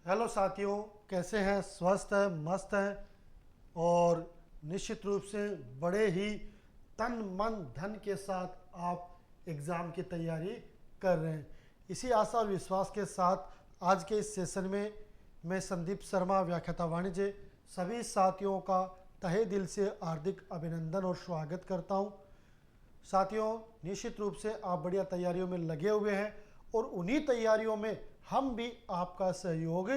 Hello साथियों, कैसे हैं? स्वस्थ हैं, मस्त हैं और निश्चित रूप से बड़े ही तन मन धन के साथ आप एग्ज़ाम की तैयारी कर रहे हैं। इसी आशा और विश्वास के साथ आज के इस सेशन में मैं संदीप शर्मा, व्याख्याता वाणिज्य, सभी साथियों का तहे दिल से हार्दिक अभिनंदन और स्वागत करता हूं। साथियों, निश्चित रूप से आप बढ़िया तैयारियों में लगे हुए हैं और उन्हीं तैयारियों में हम भी आपका सहयोग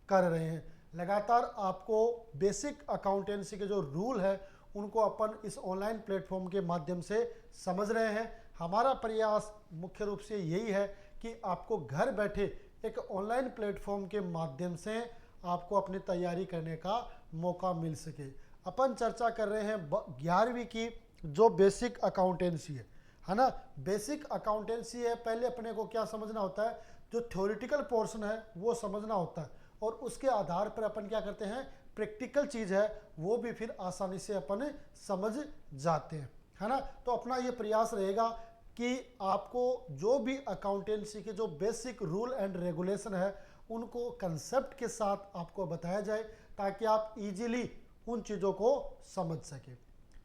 कर रहे हैं। लगातार आपको बेसिक अकाउंटेंसी के जो रूल है उनको अपन इस ऑनलाइन प्लेटफॉर्म के माध्यम से समझ रहे हैं। हमारा प्रयास मुख्य रूप से यही है कि आपको घर बैठे एक ऑनलाइन प्लेटफॉर्म के माध्यम से आपको अपनी तैयारी करने का मौका मिल सके। अपन चर्चा कर रहे हैं 11वीं की जो बेसिक अकाउंटेंसी है ना। बेसिक अकाउंटेंसी है, पहले अपने को क्या समझना होता है, जो थ्योरेटिकल पोर्शन है वो समझना होता है और उसके आधार पर अपन क्या करते हैं, प्रैक्टिकल चीज़ है वो भी फिर आसानी से अपन समझ जाते हैं, है ना। तो अपना ये प्रयास रहेगा कि आपको जो भी अकाउंटेंसी के जो बेसिक रूल एंड रेगुलेशन है उनको कंसेप्ट के साथ आपको बताया जाए ताकि आप इजीली उन चीज़ों को समझ सके।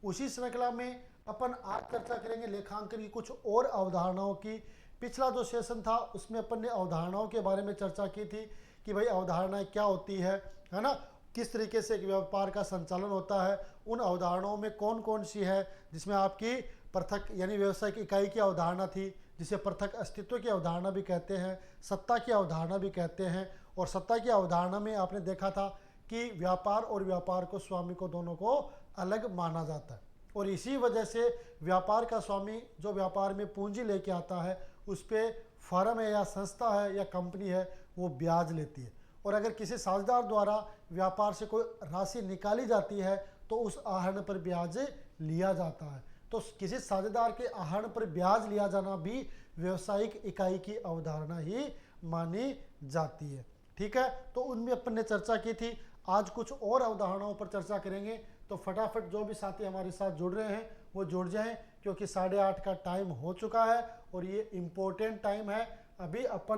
उसी श्रृंखला में अपन आज चर्चा करेंगे लेखांकन की कुछ और अवधारणाओं की। पिछला जो सेशन था उसमें अपन ने अवधारणाओं के बारे में चर्चा की थी कि भाई अवधारणाएं क्या होती है ना, किस तरीके से एक व्यापार का संचालन होता है, उन अवधारणाओं में कौन कौन सी है, जिसमें आपकी पृथक यानी व्यावसायिक इकाई की अवधारणा थी जिसे पृथक अस्तित्व की अवधारणा भी कहते हैं, सत्ता की अवधारणा भी कहते हैं। और सत्ता की अवधारणा में आपने देखा था कि व्यापार और व्यापार को स्वामी को दोनों को अलग माना जाता है और इसी वजह से व्यापार का स्वामी जो व्यापार में पूंजी लेके आता है उस पर फर्म है या संस्था है या कंपनी है वो ब्याज लेती है। और अगर किसी साझेदार द्वारा व्यापार से कोई राशि निकाली जाती है तो उस आहरण पर ब्याज लिया जाता है। तो किसी साझेदार के आहरण पर ब्याज लिया जाना भी व्यवसायिक इकाई की अवधारणा ही मानी जाती है। ठीक है, तो उनमें अपन ने चर्चा की थी। आज कुछ और अवधारणाओं पर चर्चा करेंगे, तो फटाफट जो भी साथी हमारे साथ जुड़ रहे हैं वो जुड़ जाएं क्योंकि 8:30 का टाइम हो चुका है और ये इम्पोर्टेंट टाइम है। अभी अपन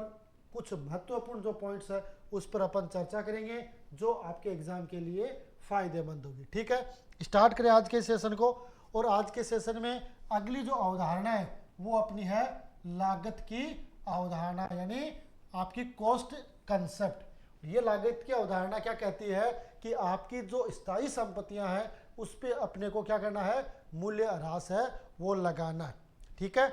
कुछ महत्वपूर्ण जो पॉइंट्स है उस पर अपन चर्चा करेंगे जो आपके एग्जाम के लिए फायदेमंद होगी। ठीक है, स्टार्ट करें आज के सेशन को। और आज के सेशन में अगली जो अवधारणा है वो अपनी है लागत की अवधारणा, यानी आपकी कॉस्ट कंसेप्ट। ये लागत की अवधारणा क्या कहती है कि आपकी जो स्थायी संपत्तियां हैं उस पर अपने को क्या करना है, मूल्य ह्रास है वो लगाना है। ठीक है,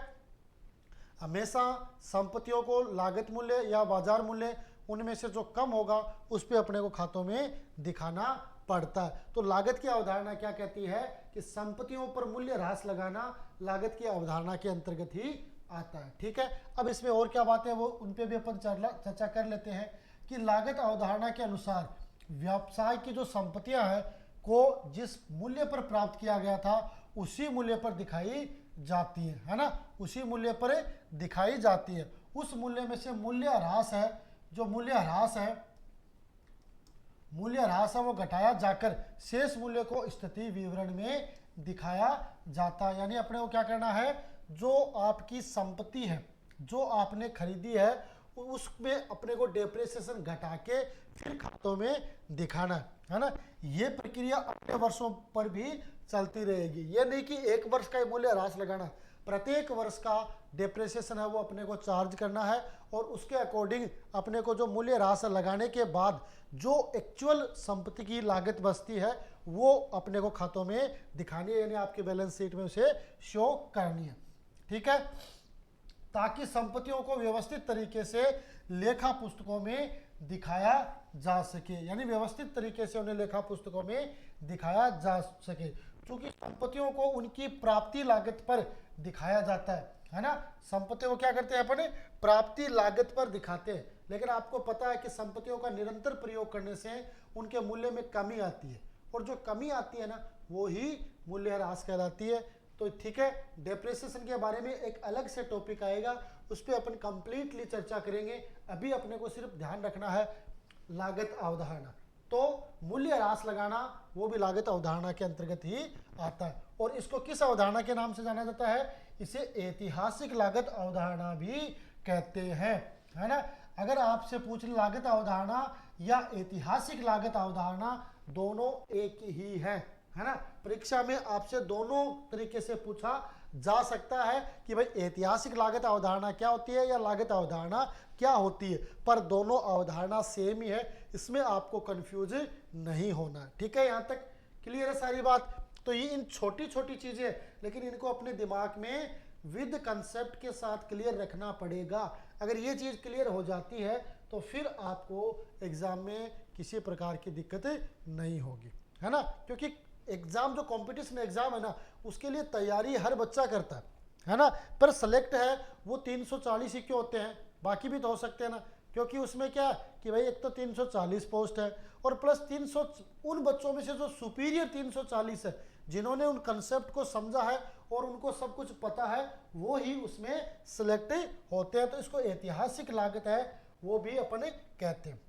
हमेशा संपत्तियों को लागत मूल्य या बाजार मूल्य उनमें से जो कम होगा उस पर अपने को खातों में दिखाना पड़ता है। तो लागत की अवधारणा क्या कहती है कि संपत्तियों पर मूल्य ह्रास लगाना लागत की अवधारणा के अंतर्गत ही आता है। ठीक है, अब इसमें और क्या बातें हैं वो उन पे भी अपन चर्चा कर लेते हैं कि लागत अवधारणा के अनुसार व्यवसाय की जो संपत्तियां हैं को जिस मूल्य पर प्राप्त किया गया था उसी मूल्य पर दिखाई जाती है ना, उसी मूल्य पर दिखाई जाती है। उस मूल्य में से मूल्य ह्रास है, जो मूल्य ह्रास है वो घटाया जाकर शेष मूल्य को स्थिति विवरण में दिखाया जाता है। यानी अपने को क्या करना है, जो आपकी संपत्ति है जो आपने खरीदी है उसमें अपने को डेप्रिसिएशन घटा के फिर खातों में दिखाना है ना। ये प्रक्रिया अगले वर्षों पर भी चलती रहेगी। ये नहीं कि एक वर्ष का मूल्य ह्रास लगाना, प्रत्येक वर्ष का डेप्रिसिएशन है वो अपने को चार्ज करना है और उसके अकॉर्डिंग अपने को जो मूल्य ह्रास लगाने के बाद जो एक्चुअल संपत्ति की लागत बचती है वो अपने को खातों में दिखानी है, यानी आपके बैलेंस शीट में उसे शो करनी है। ठीक है, ताकि संपत्तियों को व्यवस्थित तरीके से लेखा पुस्तकों में दिखाया जा सके, यानी व्यवस्थित तरीके से उन्हें लेखा पुस्तकों में दिखाया जा सके। क्योंकि संपत्तियों को उनकी प्राप्ति लागत पर दिखाया जाता है ना। संपत्तियों को क्या करते हैं अपने प्राप्ति लागत पर दिखाते हैं, लेकिन आपको पता है कि संपत्तियों का निरंतर प्रयोग करने से उनके मूल्य में कमी आती है और जो कमी आती है ना वो ही मूल्य ह्रास कहलाती है। तो ठीक है, डेप्रिसिएशन के बारे में एक अलग से टॉपिक आएगा, उस पर अपन कंप्लीटली चर्चा करेंगे। अभी अपने को सिर्फ ध्यान रखना है लागत अवधारणा, तो मूल्य ह्रास लगाना वो भी लागत अवधारणा के अंतर्गत ही आता है। और इसको किस अवधारणा के नाम से जाना जाता है, इसे ऐतिहासिक लागत अवधारणा भी कहते हैं, है ना। अगर आपसे पूछ लागत अवधारणा या ऐतिहासिक लागत अवधारणा, दोनों एक ही है ना। परीक्षा में आपसे दोनों तरीके से पूछा जा सकता है कि भाई ऐतिहासिक लागत अवधारणा क्या होती है या लागत अवधारणा क्या होती है, पर दोनों अवधारणा सेम ही है, इसमें आपको कंफ्यूज नहीं होना। ठीक है, यहाँ तक क्लियर है सारी बात। तो ये इन छोटी छोटी चीजें, लेकिन इनको अपने दिमाग में विद कंसेप्ट के साथ क्लियर रखना पड़ेगा। अगर ये चीज क्लियर हो जाती है तो फिर आपको एग्जाम में किसी प्रकार की दिक्कत नहीं होगी, है ना। क्योंकि एग्जाम जो कंपटीशन एग्जाम है ना, उसके लिए तैयारी हर बच्चा करता है ना। पर सेलेक्ट है वो 340 ही क्यों होते हैं, बाकी भी तो हो सकते हैं ना। क्योंकि उसमें क्या कि भाई एक तो 340 पोस्ट है और प्लस 300 उन बच्चों में से जो सुपीरियर 340 है, जिन्होंने उन कंसेप्ट को समझा है और उनको सब कुछ पता है, वो ही उसमें सिलेक्ट होते हैं। तो इसको ऐतिहासिक लागत है वो भी अपने कहते हैं।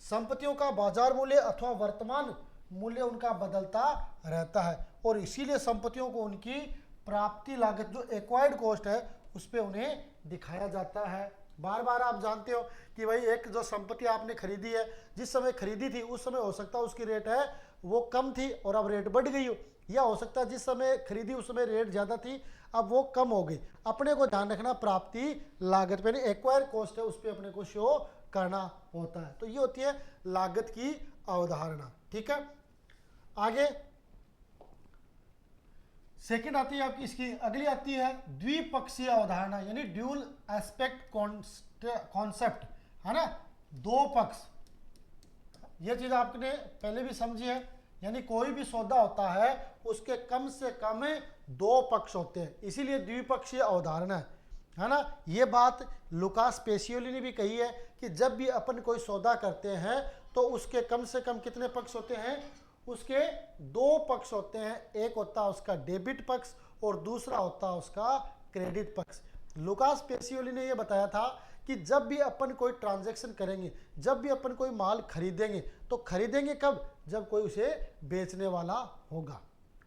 संपत्तियों का बाजार मूल्य अथवा वर्तमान मूल्य उनका बदलता रहता है और इसीलिए संपत्तियों को उनकी प्राप्ति लागत जो एक्वायर्ड कॉस्ट है उस पर उन्हें दिखाया जाता है। बार बार आप जानते हो कि भाई एक जो संपत्ति आपने खरीदी है, जिस समय खरीदी थी उस समय हो सकता है उसकी रेट है वो कम थी और अब रेट बढ़ गई हो, या हो सकता है जिस समय खरीदी उस समय रेट ज़्यादा थी अब वो कम हो गई। अपने को ध्यान रखना प्राप्ति लागत पे, एक्वायर कॉस्ट है उस पर अपने को शो करना होता है। तो ये होती है लागत की अवधारणा। ठीक है, आगे सेकंड आती है आपकी, इसकी अगली आती है द्विपक्षीय अवधारणा, यानी ड्यूल एस्पेक्ट कॉन्सेप्ट, है ना। दो पक्ष, ये चीज आपने पहले भी समझी है, यानी कोई भी सौदा होता है उसके कम से कम दो पक्ष होते हैं, इसीलिए द्विपक्षीय अवधारणा है ना। ये बात लुकास पेसियोली ने भी कही है कि जब भी अपन कोई सौदा करते हैं तो उसके कम से कम कितने पक्ष होते हैं, उसके दो पक्ष होते हैं। एक होता है उसका डेबिट पक्ष और दूसरा होता है उसका क्रेडिट पक्ष। लुकास पेसियोली ने यह बताया था कि जब भी अपन कोई ट्रांजैक्शन करेंगे, जब भी अपन कोई माल खरीदेंगे, तो खरीदेंगे कब, जब कोई उसे बेचने वाला होगा,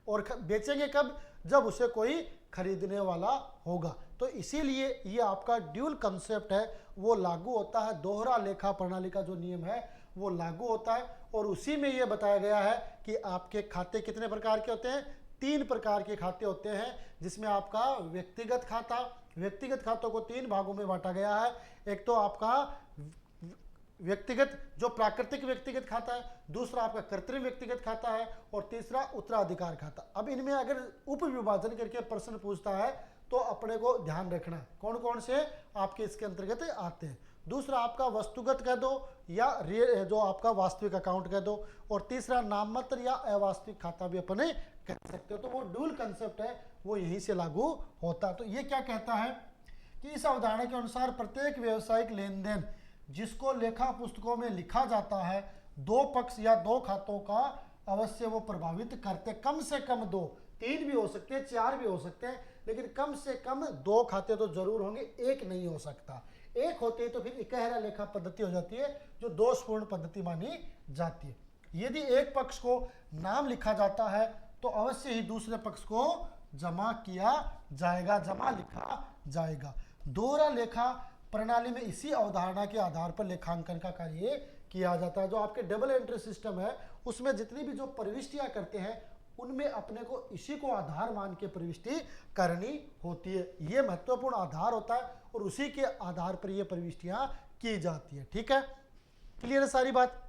और बेचेंगे कब, जब उसे कोई खरीदने वाला होगा। तो इसीलिए ये आपका ड्यूल कंसेप्ट है वो लागू होता है, दोहरा लेखा प्रणाली का जो नियम है वो लागू होता है। और उसी में ये बताया गया है कि आपके खाते कितने प्रकार के होते हैं, 3 प्रकार के खाते होते हैं, जिसमें आपका व्यक्तिगत खाता, व्यक्तिगत खातों को 3 भागों में बांटा गया है। एक तो आपका व्यक्तिगत जो प्राकृतिक व्यक्तिगत खाता है, दूसरा आपका कृत्रिम व्यक्तिगत खाता है और तीसरा उत्तराधिकार खाता। अब इनमें अगर उप विभाजन करके प्रश्न पूछता है तो अपने को ध्यान रखना कौन कौन से आपके इसके अंतर्गत आते हैं। दूसरा आपका वस्तुगत कह दो या जो आपका वास्तविक अकाउंट कह दो, और तीसरा नाममात्र या अवास्तविक खाता भी अपने कह सकते हो। तो वो ड्यूल कंसेप्ट है वो यहीं से लागू होता है। तो ये क्या कहता है कि इस अवधारणा के अनुसार प्रत्येक व्यावसायिक लेन देन जिसको लेखा पुस्तकों में लिखा जाता है, दो पक्ष या दो खातों का अवश्य वो प्रभावित करते, कम से कम 2, 3 भी हो सकते हैं, 4 भी हो सकते हैं, लेकिन कम से कम 2 खाते तो जरूर होंगे, एक नहीं हो सकता। एक होते हैं तो फिर इकहरा लेखा पद्धति हो जाती है जो दोषपूर्ण पद्धति मानी जाती है। यदि एक पक्ष को नाम लिखा जाता है तो अवश्य ही दूसरे पक्ष को जमा किया जाएगा, जमा लिखा जाएगा। दोहरा लेखा प्रणाली में इसी अवधारणा के आधार पर लेखांकन का कार्य किया जाता है। जो आपके डबल एंट्री सिस्टम है उसमें जितनी भी जो प्रविष्टियां करते हैं उनमें अपने को इसी को आधार मान के प्रविष्टि करनी होती है। ये महत्वपूर्ण आधार होता है और उसी के आधार पर ये प्रविष्टियां की जाती है। ठीक है, क्लियर है सारी बात।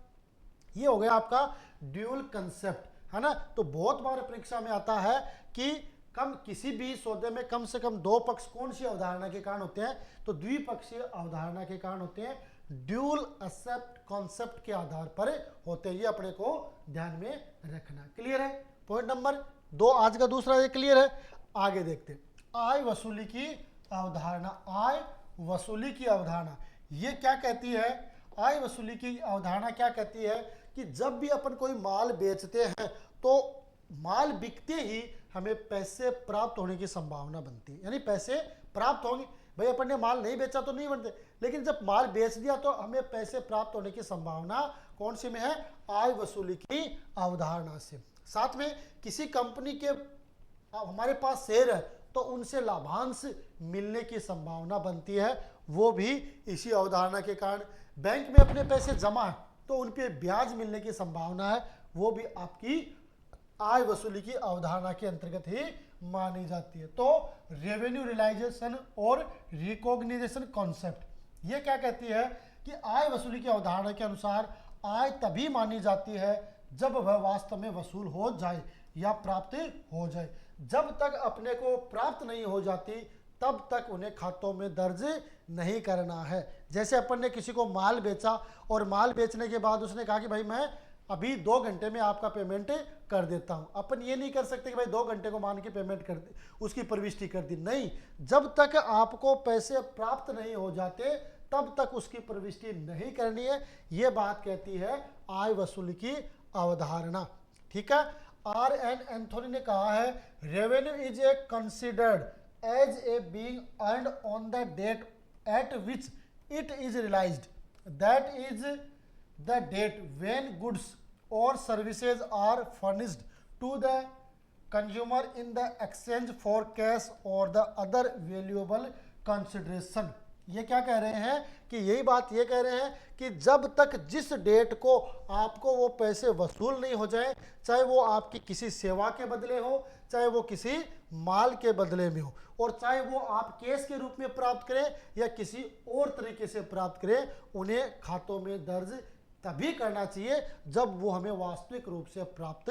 ये हो गया आपका ड्यूल कंसेप्ट, है ना। तो बहुत बार परीक्षा में आता है कि किसी भी सौदे में कम से कम 2 पक्ष कौन सी अवधारणा के कारण होते हैं, तो द्विपक्षीय अवधारणा के कारण होते हैं, ड्यूल एसेप्ट कॉन्सेप्ट के आधार पर होते हैं। ये अपने को ध्यान में रखना। क्लियर है, पॉइंट नंबर 2 आज का दूसरा ये क्लियर है। आगे देखते हैं आय वसूली की अवधारणा। आय वसूली की अवधारणा ये क्या कहती है, आय वसूली की अवधारणा क्या कहती है कि जब भी अपन कोई माल बेचते हैं तो माल बिकते ही हमें पैसे प्राप्त होने की संभावना बनती है, यानी पैसे प्राप्त होंगे। भाई अपन ने माल नहीं बेचा तो नहीं बनते, लेकिन जब माल बेच दिया तो हमें पैसे प्राप्त होने की संभावना कौन सी में है, आय वसूली की अवधारणा से। साथ में किसी कंपनी के हमारे पास शेयर है तो उनसे लाभांश मिलने की संभावना बनती है, वो भी इसी अवधारणा के कारण। बैंक में अपने पैसे जमा है तो उन पे ब्याज मिलने की संभावना है, वो भी आपकी आय वसूली की अवधारणा के अंतर्गत ही मानी जाती है। तो रेवेन्यू रियलाइजेशन और रिकॉग्निजेशन कॉन्सेप्ट ये क्या कहती है कि आय वसूली की अवधारणा के अनुसार आय तभी मानी जाती है जब वह वास्तव में वसूल हो जाए या प्राप्त हो जाए। जब तक अपने को प्राप्त नहीं हो जाती तब तक उन्हें खातों में दर्ज नहीं करना है। जैसे अपन ने किसी को माल बेचा और माल बेचने के बाद उसने कहा कि भाई मैं अभी 2 घंटे में आपका पेमेंट कर देता हूं। अपन ये नहीं कर सकते कि भाई 2 घंटे को मान के पेमेंट कर दी, उसकी प्रविष्टि कर दी, नहीं। जब तक आपको पैसे प्राप्त नहीं हो जाते तब तक उसकी प्रविष्टि नहीं करनी है। ये बात कहती है आय वसूली की अवधारणा। ठीक है। आर एन एंथोनी ने कहा है revenue is a considered as a being earned on the date at which it is realized, that is the date when goods or services are furnished to the consumer in the exchange for cash or the other valuable consideration. ये क्या कह रहे हैं कि यही बात ये कह रहे हैं कि जब तक जिस डेट को आपको वो पैसे वसूल नहीं हो जाए, चाहे वो आपकी किसी सेवा के बदले हो, चाहे वो किसी माल के बदले में हो, और चाहे वो आप कैश के रूप में प्राप्त करें या किसी और तरीके से प्राप्त करें, उन्हें खातों में दर्ज तभी करना चाहिए जब वो हमें वास्तविक रूप से प्राप्त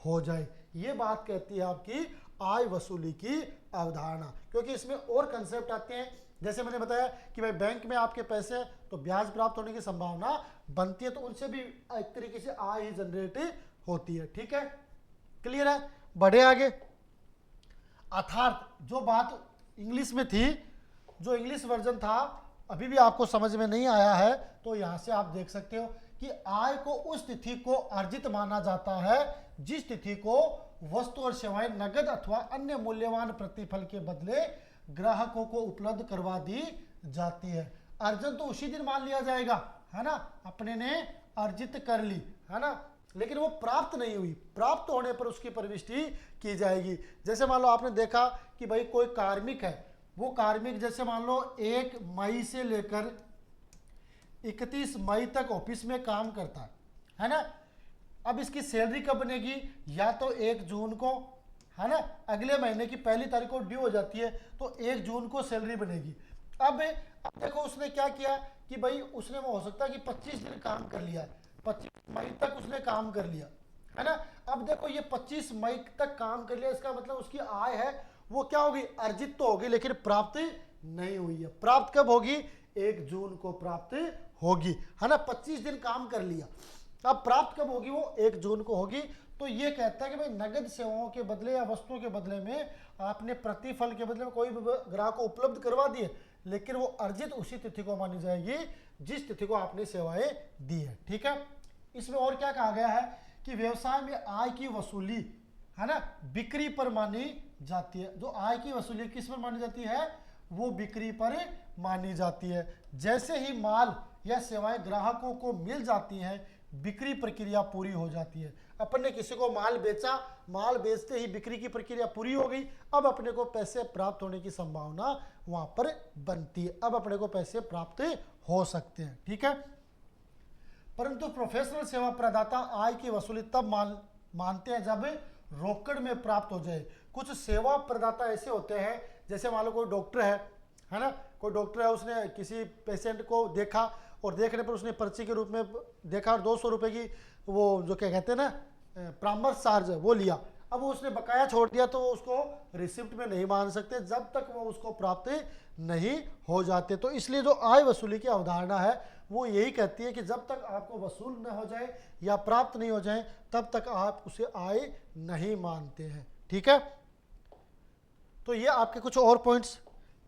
हो जाए। ये बात कहती है आपकी आय वसूली की अवधारणा, क्योंकि इसमें और कंसेप्ट आते हैं। जैसे मैंने बताया कि भाई बैंक में आपके पैसे तो ब्याज प्राप्त होने की संभावना बनती है, तो उनसे भी एक तरीके से आय ही जनरेट होती है। ठीक है, क्लियर है। बढ़े आगे। अर्थात जो बात इंग्लिश में थी, जो इंग्लिश वर्जन था अभी भी आपको समझ में नहीं आया है, तो यहां से आप देख सकते हो कि आय को उस तिथि को अर्जित माना जाता है जिस तिथि को वस्तु और सेवाएं नगद अथवा अन्य मूल्यवान प्रतिफल के बदले ग्राहकों को उपलब्ध करवा दी जाती है। अर्जन तो उसी दिन मान लिया जाएगा, है ना, अपने ने अर्जित कर ली, है ना, लेकिन वो प्राप्त नहीं हुई। प्राप्त होने पर उसकी प्रविष्टि की जाएगी। जैसे मान लो आपने देखा कि भाई कोई कार्मिक है, वो कार्मिक जैसे मान लो 1 मई से लेकर 31 मई तक ऑफिस में काम करता है ना। अब इसकी सैलरी कब बनेगी? या तो 1 जून को, है ना, अगले महीने की 1 तारीख को ड्यू हो जाती है, तो 1 जून को सैलरी बनेगी। अब देखो उसने क्या किया कि भाई उसने वो हो सकता है कि 25 दिन काम कर लिया, 25 मई तक उसने काम कर लिया, है ना। अब देखो ये 25 मई तक काम कर लिया, इसका मतलब उसकी आय है वो क्या होगी? अर्जित तो होगी, लेकिन प्राप्त नहीं हुई है। प्राप्त कब होगी? 1 जून को प्राप्त होगी, है ना। 25 दिन काम कर लिया, अब प्राप्त कब होगी? वो 1 जून को होगी। तो ये कहता है कि भाई नगद सेवाओं के बदले या वस्तुओं के बदले में आपने प्रतिफल के बदले में कोई भी ग्राहक को उपलब्ध करवा दिए, लेकिन वो अर्जित उसी तिथि को मानी जाएगी जिस तिथि को आपने सेवाएं दी है। ठीक है। इसमें और क्या कहा गया है कि व्यवसाय में आय की वसूली, है ना, बिक्री पर मानी जाती है। जो आय की वसूली किस पर मानी जाती है? वो बिक्री पर मानी जाती है। जैसे ही माल या सेवाएं ग्राहकों को मिल जाती हैं, बिक्री प्रक्रिया पूरी हो जाती है। अपन ने किसी को माल बेचा, माल बेचते ही बिक्री की प्रक्रिया पूरी हो गई। अब अपने को पैसे प्राप्त होने की संभावना वहां पर बनती है। अब अपने को पैसे प्राप्त हो सकते हैं। ठीक है। परंतु प्रोफेशनल सेवा प्रदाता आय की वसूली तब मानते हैं जब रोकड़ में प्राप्त हो जाए। कुछ सेवा प्रदाता ऐसे होते हैं, जैसे मान लो कोई डॉक्टर है ना, कोई डॉक्टर है, उसने किसी पेशेंट को देखा और देखने पर उसने पर्ची के रूप में देखा और 200 रुपए की वो जो क्या कहते हैं ना परामर्श चार्ज वो लिया। अब वो उसने बकाया छोड़ दिया, तो उसको रिसिप्ट में नहीं मान सकते जब तक वो उसको प्राप्त नहीं हो जाते। तो इसलिए जो आय वसूली की अवधारणा है वो यही कहती है कि जब तक आपको वसूल न हो जाए या प्राप्त नहीं हो जाए तब तक आप उसे आय नहीं मानते हैं। ठीक है। तो ये आपके कुछ और पॉइंट्स।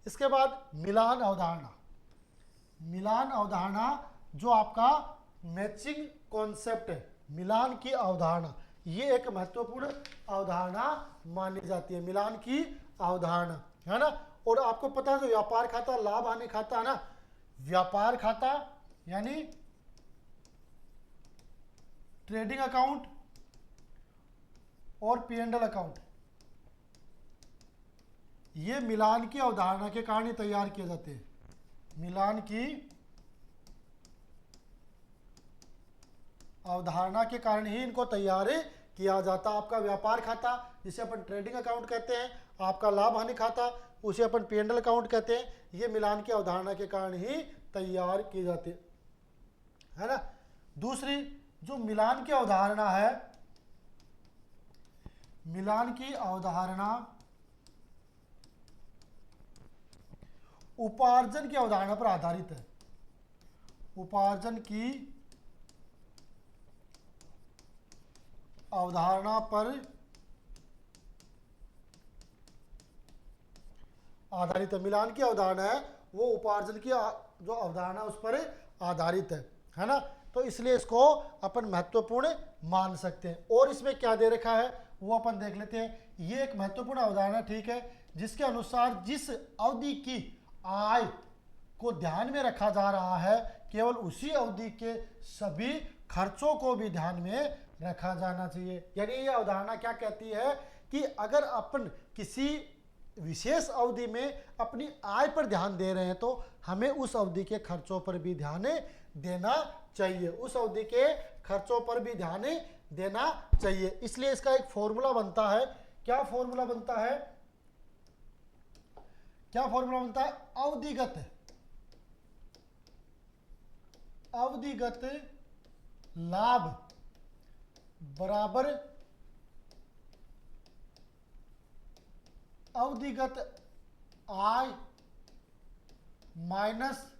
इसके बाद मिलान अवधारणा। मिलान अवधारणा जो आपका मैचिंग कॉन्सेप्ट है, मिलान की अवधारणा, ये एक महत्वपूर्ण अवधारणा मानी जाती है। मिलान की अवधारणा, है ना। और आपको पता है जो व्यापार खाता, लाभ हानि खाता है ना, व्यापार खाता यानी ट्रेडिंग अकाउंट और P&L अकाउंट, ये मिलान की अवधारणा के कारण ही तैयार किए जाते हैं। मिलान की अवधारणा के कारण ही इनको तैयार किया जाता। आपका व्यापार खाता जिसे अपन ट्रेडिंग अकाउंट कहते हैं, आपका लाभ हानि खाता उसे अपन P&L अकाउंट कहते हैं, ये मिलान की अवधारणा के कारण ही तैयार किए जाते है ना। दूसरी जो मिलान की अवधारणा है, मिलान की अवधारणा उपार्जन की अवधारणा पर आधारित है। उपार्जन की अवधारणा पर आधारित है। मिलान की अवधारणा है वो उपार्जन की जो अवधारणा उस पर आधारित है ना। तो इसलिए इसको अपन महत्वपूर्ण मान सकते हैं। और इसमें क्या दे रखा है वो अपन देख लेते हैं। ये एक महत्वपूर्ण अवधारणा ठीक है, जिसके अनुसार जिस अवधि की आय को ध्यान में रखा जा रहा है केवल उसी अवधि के सभी खर्चों को भी ध्यान में रखा जाना चाहिए। यानी ये अवधारणा क्या कहती है कि अगर अपन किसी विशेष अवधि में अपनी आय पर ध्यान दे रहे हैं तो हमें उस अवधि के खर्चों पर भी ध्यान देना चाहिए, उस अवधि के खर्चों पर भी ध्यान देना चाहिए। इसलिए इसका एक फॉर्मूला बनता है। क्या फॉर्मूला बनता है? क्या फॉर्मूला बनता है? अवधिगत लाभ बराबर अवधिगत आय माइनस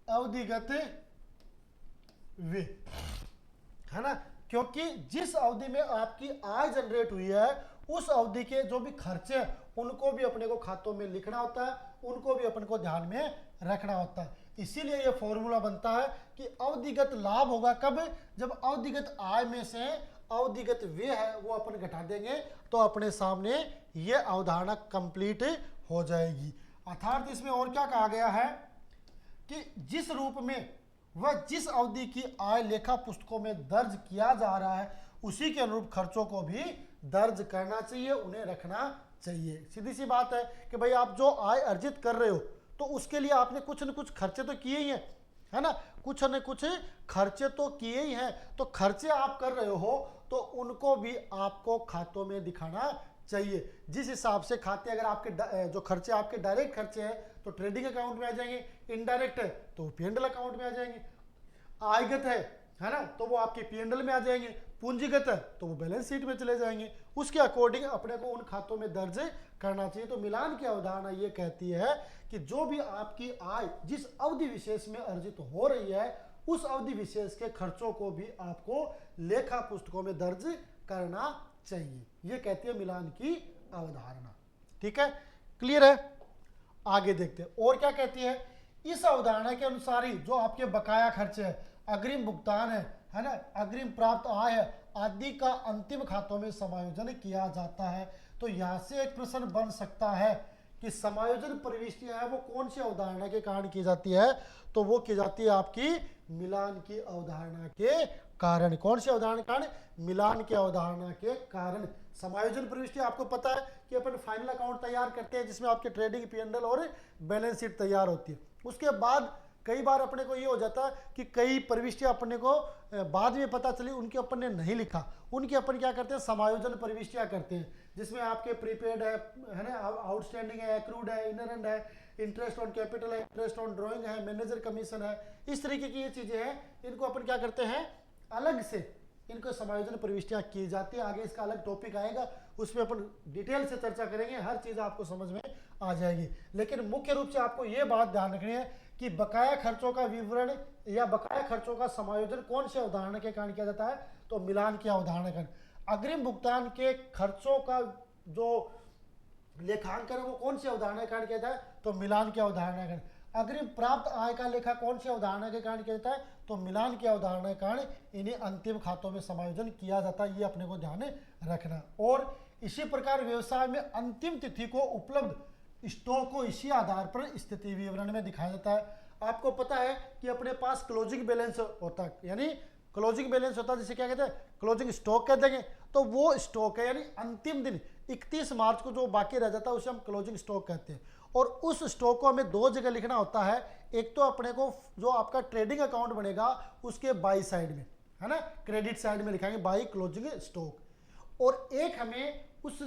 अवधिगत व्यय, है ना। क्योंकि जिस अवधि में आपकी आय जनरेट हुई है उस अवधि के जो भी खर्चे हैं उनको भी अपने को खातों में लिखना होता है, उनको भी अपन को ध्यान में रखना होता है। इसीलिए यह फॉर्मूला बनता है कि अवधिगत लाभ होगा कब? जब अवधिगत आय में से अवधिगत व्यय है वो अपन घटा देंगे तो अपने सामने ये अवधारणा कंप्लीट हो जाएगी। अर्थात इसमें और क्या कहा गया है कि जिस रूप में वह जिस अवधि की आय लेखा पुस्तकों में दर्ज किया जा रहा है उसी के अनुरूप खर्चों को भी दर्ज करना चाहिए, उन्हें रखना चाहिए। सीधी सी बात है कि भाई आप जो आय अर्जित कर रहे हो तो उसके लिए आपने कुछ न कुछ खर्चे तो किए ही हैं, है ना। कुछ न कुछ खर्चे तो किए ही हैं, तो खर्चे आप कर रहे हो तो उनको भी आपको खातों में दिखाना चाहिए। जिस हिसाब से खाते अगर आपके जो खर्चे आपके डायरेक्ट खर्चे हैं तो ट्रेडिंग अकाउंट में आ जाएंगे, इनडायरेक्ट है तो P&L अकाउंट में आ जाएंगे, आयगत है ना, तो वो आपके P&L में आ जाएंगे, पूंजीगत है तो वो बैलेंस शीट में चले जाएंगे। उसके अकॉर्डिंग अपने को उन खातों में दर्ज करना चाहिए। तो मिलान की अवधारणा ये कहती है कि जो भी आपकी आय जिस अवधि विशेष में अर्जित हो रही है उस अवधि विशेष के खर्चों को भी आपको लेखा पुस्तकों में दर्ज करना चाहिए। ये कहती है मिलान की अवधारणा। ठीक है, क्लियर है? आगे देखते हैं और क्या कहती है। इस अवधारणा के अनुसार ही जो आपके बकाया खर्चे है, अग्रिम भुगतान है ना, अग्रिम प्राप्त आय है आदि का अंतिम खातों में समायोजन किया जाता है। तो यहाँ से एक प्रश्न बन सकता है कि समायोजन प्रविष्टियां है वो कौन सी अवधारणा के कारण की जाती है? तो वो की जाती है आपकी मिलान की अवधारणा के कारण। कौन सी अवधारणा के कारण? मिलान की अवधारणा के कारण। समायोजन प्रविष्टि आपको पता है कि अपन फाइनल अकाउंट तैयार करते हैं जिसमें आपके ट्रेडिंग P&L और बैलेंस शीट तैयार होती है। उसके बाद कई बार अपने को ये हो जाता है कि कई प्रविष्टियां अपने को बाद में पता चली उनके अपन ने नहीं लिखा, उनके अपन क्या करते हैं समायोजन प्रविष्टियां करते हैं जिसमें आपके प्रीपेड है ना, आउटस्टैंडिंग है, एक्रूड है, इनरेंट है, इंटरेस्ट ऑन कैपिटल है, इंटरेस्ट ऑन ड्राइंग है, मैनेजर कमीशन है, इस तरीके की ये चीजें हैं। इनको अपन क्या करते हैं अलग से इनको समायोजन प्रविष्टियां की जाती है। आगे इसका अलग टॉपिक आएगा उसमें अपन डिटेल से चर्चा करेंगे, हर चीज आपको समझ में आ जाएगी। लेकिन मुख्य रूप से आपको ये बात ध्यान रखनी है कि बकाया खर्चों का विवरण या बकाया खर्चों का समायोजन कौन सी अवधारणा के कारण किया जाता है? तो मिलान की अवधारणा के कारण। अग्रिम भुगतान के खर्चों का जो लेखांकन है वो कौन सी अवधारणा के कारण किया जाता है? तो मिलान की अवधारणा के कारण। अग्रिम प्राप्त आय का लेखा कौन सी अवधारणा के कारण किया जाता है? तो मिलान की अवधारणा के कारण इन्हें अंतिम खातों में समायोजन किया जाता है। ये अपने को ध्यान रखना। और इसी प्रकार व्यवसाय में अंतिम तिथि को उपलब्ध स्टॉक को इसी आधार पर स्थिति विवरण में दिखाया जाता है। आपको पता है कि अपने पास क्लोजिंग बैलेंस होता है, यानी क्लोजिंग बैलेंस होता है जिसे क्या कहते हैं क्लोजिंग स्टॉक कहते हैं। तो वो स्टॉक है यानी अंतिम दिन 31 मार्च को जो बाकी रह जाता है उसे हम क्लोजिंग स्टॉक कहते हैं। और उस स्टॉक को हमें दो जगह लिखना होता है, एक तो अपने को जो आपका ट्रेडिंग अकाउंट बनेगा उसके बाई साइड में, है ना, क्रेडिट साइड में लिखाएंगे बाई क्लोजिंग स्टॉक, और एक हमें उस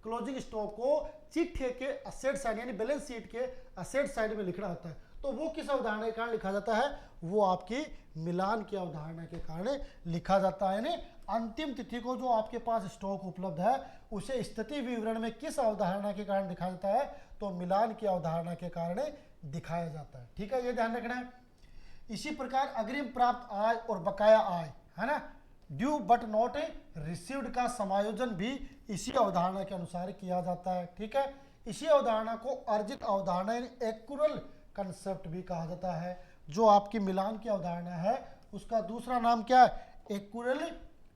क्लोजिंग स्टॉक को चिट्ठे के असेट साइड यानी बैलेंस शीट के असेट साइड में लिखना होता है। तो वो किस अवधारणा के कारण लिखा जाता है, वो आपकी मिलान की अवधारणा के कारण लिखा जाता है। यानी अंतिम तिथि को जो आपके पास स्टॉक उपलब्ध है उसे स्थिति विवरण में किस अवधारणा के कारण दिखाया जाता है, तो मिलान की अवधारणा के कारण दिखाया जाता है। ठीक है, ये ध्यान रखना है। इसी प्रकार अग्रिम प्राप्त आय और बकाया आय, है ना, ड्यू बट नॉट रिसीव्ड का समायोजन भी इसी अवधारणा के अनुसार किया जाता है। ठीक है, इसी अवधारणा को अर्जित अवधारणा एक्यूरल कंसेप्ट भी कहा जाता है। जो आपकी मिलान की अवधारणा है उसका दूसरा नाम क्या है, एक्यूरल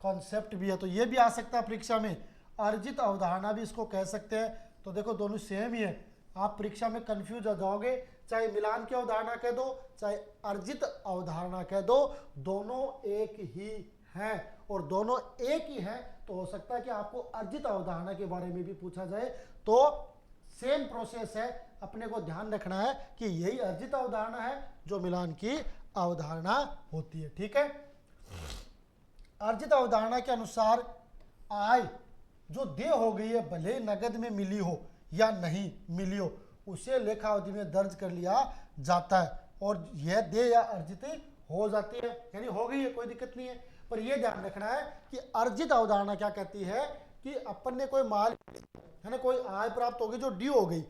कॉन्सेप्ट भी है। तो ये भी आ सकता है परीक्षा में, अर्जित अवधारणा भी इसको कह सकते हैं। तो देखो दोनों सेम ही है, आप परीक्षा में कंफ्यूज हो जाओगे, चाहे मिलान की अवधारणा कह दो चाहे अर्जित अवधारणा कह दो, दोनों एक ही हैं। और दोनों एक ही हैं तो हो सकता है कि आपको अर्जित अवधारणा के बारे में भी पूछा जाए। तो सेम प्रोसेस है, अपने को ध्यान रखना है कि यही अर्जित अवधारणा है जो मिलान की अवधारणा होती है। ठीक है, अर्जित अवधारणा के अनुसार आय जो देय हो गई है, भले नगद में मिली हो या नहीं मिली हो, उसे लेखा अवधि में दर्ज कर लिया जाता है और यह देय या अर्जित हो जाती है, यानी हो गई है, कोई दिक्कत नहीं है। पर यह ध्यान रखना है कि अर्जित अवधारणा क्या कहती है कि अपन ने कोई माल, है ना, कोई आय प्राप्त होगी जो ड्यू हो गई,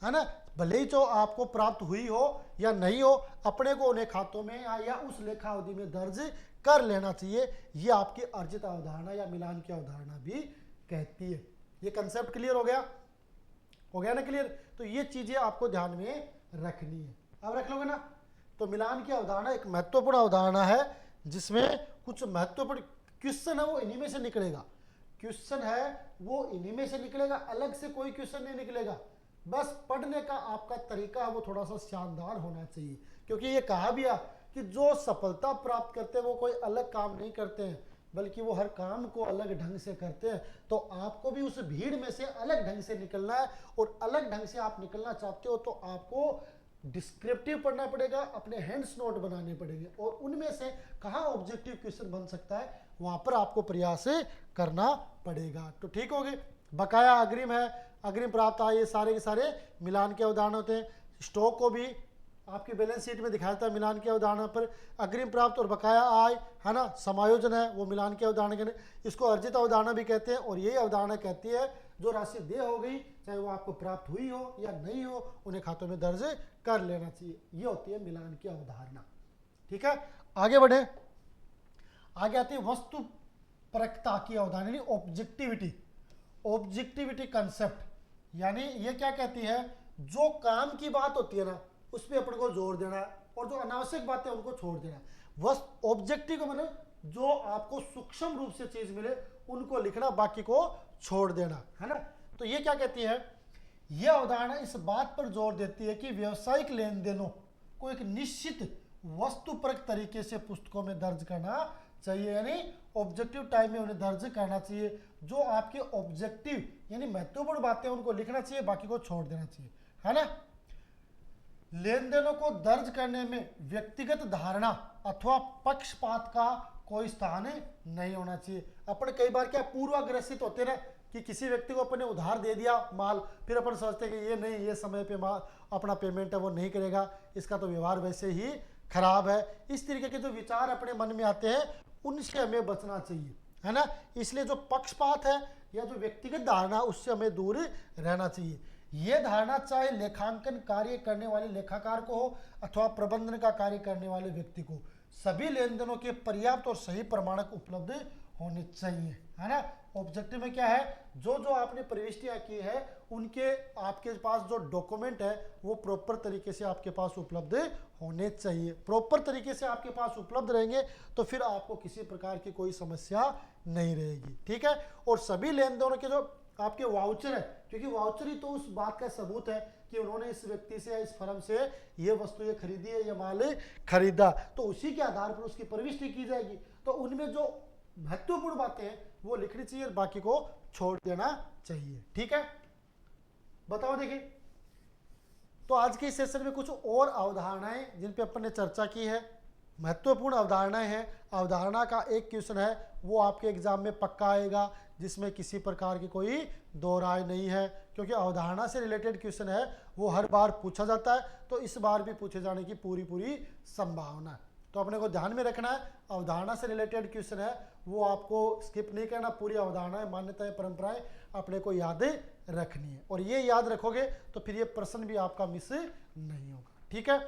है ना, भले ही जो आपको प्राप्त हुई हो या नहीं हो, अपने को उन्हें खातों में या उस लेखा अवधि में दर्ज कर लेना चाहिए। ये आपकी अर्जित अवधारणा या मिलान की अवधारणा भी कहती है। ये कंसेप्ट क्लियर हो गया, हो गया ना क्लियर। तो ये चीजें आपको ध्यान में रखनी है, अब रख लोगे ना। तो मिलान की अवधारणा एक महत्वपूर्ण अवधारणा है जिसमें कुछ महत्वपूर्ण क्वेश्चन है वो इन्हीं में से निकलेगा, क्वेश्चन है वो इन्हीं में से निकलेगा, अलग से कोई क्वेश्चन नहीं निकलेगा। बस पढ़ने का आपका तरीका है वो थोड़ा सा शानदार होना चाहिए, क्योंकि ये कहा भी है कि जो सफलता प्राप्त करते हैं वो कोई अलग काम नहीं करते हैं, बल्कि वो हर काम को अलग ढंग से करते हैं। तो आपको भी उस भीड़ में से अलग ढंग से निकलना है, और अलग ढंग से आप निकलना चाहते हो तो आपको डिस्क्रिप्टिव पढ़ना पड़ेगा, अपने हैंड्स नोट बनाने पड़ेंगे, और उनमें से कहाँ ऑब्जेक्टिव क्वेश्चन बन सकता है वहां पर आपको प्रयास करना पड़ेगा। तो ठीक हो गए, बकाया अग्रिम है, अग्रिम प्राप्त आय, ये सारे के सारे मिलान के उदाहरण होते हैं। स्टॉक को भी आपकी बैलेंस शीट में दिखाया था मिलान के उदाहरण पर। अग्रिम प्राप्त और बकाया आय, है ना, समायोजन है वो मिलान के उदाहरण के, इसको अर्जित अवधारणा भी कहते हैं। और यही अवधारणा कहती है जो राशि देय हो गई, चाहे वो आपको प्राप्त हुई हो या नहीं हो, उन्हें खातों में दर्ज कर लेना चाहिए। ये होती है मिलान की अवधारणा। ठीक है, आगे बढ़े। आगे आती है वस्तु परकता की अवधारणा, यानी ऑब्जेक्टिविटी, ऑब्जेक्टिविटी कंसेप्ट। यानी ये क्या कहती है, जो काम की बात होती है ना उस पर अपन को जोर देना है, और जो अनावश्यक बातें उनको छोड़ देना है। वस्तु ऑब्जेक्टिव का मतलब जो आपको सूक्ष्म रूप से चीज मिले उनको लिखना, बाकी को छोड़ देना, है ना। तो ये क्या कहती है, यह अवधारणा इस बात पर जोर देती है कि व्यवसायिक लेन देनों को एक निश्चित वस्तुपरक तरीके से पुस्तकों में दर्ज करना चाहिए, यानी ऑब्जेक्टिव टाइम में उन्हें दर्ज करना चाहिए। जो आपके ऑब्जेक्टिव यानी महत्वपूर्ण बातें उनको लिखना चाहिए, बाकी को छोड़ देना चाहिए, है ना। लेन देनों को दर्ज करने में व्यक्तिगत धारणा अथवा पक्षपात का कोई स्थान नहीं होना चाहिए। अपन कई बार क्या पूर्वाग्रसित होते ना कि किसी व्यक्ति को अपने उधार दे दिया माल, फिर अपन सोचते हैं कि ये नहीं, ये समय पे माल अपना पेमेंट है वो नहीं करेगा, इसका तो व्यवहार वैसे ही खराब है। इस तरीके के जो विचार अपने मन में आते हैं उनसे हमें बचना चाहिए, है ना। इसलिए जो पक्षपात है या जो व्यक्तिगत धारणा उससे हमें दूर रहना चाहिए। यह धारणा चाहे लेखांकन कार्य करने वाले लेखाकार को हो अथवा प्रबंधन का कार्य करने वाले व्यक्ति को, सभी लेन देनों के पर्याप्त और सही प्रमाणक उपलब्ध होने चाहिए, है ना। ऑब्जेक्टिव में क्या है, जो जो आपने प्रविष्टियां की है उनके आपके पास जो डॉक्यूमेंट है वो प्रॉपर तरीके से आपके पास उपलब्ध होने चाहिए। प्रॉपर तरीके से आपके पास उपलब्ध रहेंगे तो फिर आपको किसी प्रकार की कोई समस्या नहीं रहेगी। ठीक है, और सभी लेन देनों के जो आपके वाउचर है, क्योंकि वाउचर ही तो उस बात का सबूत है कि उन्होंने इस व्यक्ति से या इस फर्म से ये वस्तु ये खरीदी है, ये माल खरीदा, तो उसी के आधार पर उसकी प्रविष्टि की जाएगी। तो उनमें जो महत्वपूर्ण बातें हैं वो लिखनी चाहिए और बाकी को छोड़ देना चाहिए। ठीक है, बताओ देखिए। तो आज के इस सेशन में कुछ और अवधारणाएं जिन पे अपन ने चर्चा की है, महत्वपूर्ण अवधारणाएं हैं। अवधारणा का एक क्वेश्चन है वो आपके एग्जाम में पक्का आएगा, जिसमें किसी प्रकार की कोई दो राय नहीं है, क्योंकि अवधारणा से रिलेटेड क्वेश्चन है वो हर बार पूछा जाता है, तो इस बार भी पूछे जाने की पूरी संभावना है। तो अपने को ध्यान में रखना है, अवधारणा से रिलेटेड क्वेश्चन है वो आपको स्किप नहीं करना, पूरी अवधारणाएं, मान्यताएं, परंपराएं अपने को याद रखनी है, और ये याद रखोगे तो फिर ये प्रश्न भी आपका मिस नहीं होगा। ठीक है,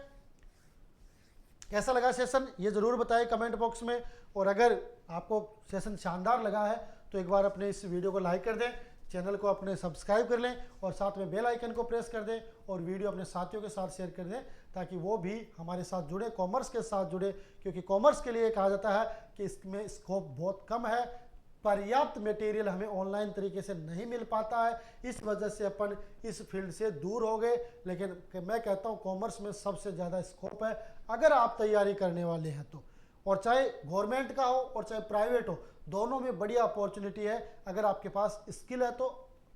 कैसा लगा सेशन ये जरूर बताएं कमेंट बॉक्स में, और अगर आपको सेशन शानदार लगा है तो एक बार अपने इस वीडियो को लाइक कर दें, चैनल को अपने सब्सक्राइब कर लें और साथ में बेल आइकन को प्रेस कर दें, और वीडियो अपने साथियों के साथ शेयर कर दें ताकि वो भी हमारे साथ जुड़े, कॉमर्स के साथ जुड़े, क्योंकि कॉमर्स के लिए कहा जाता है कि इसमें स्कोप बहुत कम है, पर्याप्त मटेरियल हमें ऑनलाइन तरीके से नहीं मिल पाता है, इस वजह से अपन इस फील्ड से दूर हो गए। लेकिन मैं कहता हूँ कॉमर्स में सबसे ज़्यादा स्कोप है अगर आप तैयारी करने वाले हैं तो, और चाहे गवर्नमेंट का हो और चाहे प्राइवेट हो, दोनों में बढ़िया अपॉर्चुनिटी है अगर आपके पास स्किल है तो।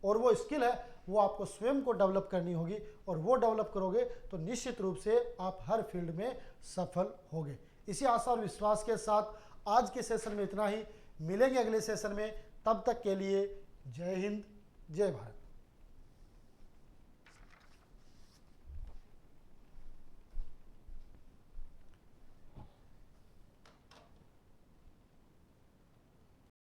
और वो स्किल है वो आपको स्वयं को डेवलप करनी होगी, और वो डेवलप करोगे तो निश्चित रूप से आप हर फील्ड में सफल होगे। इसी आशा और विश्वास के साथ आज के सेशन में इतना ही, मिलेंगे अगले सेशन में, तब तक के लिए जय हिंद, जय भारत।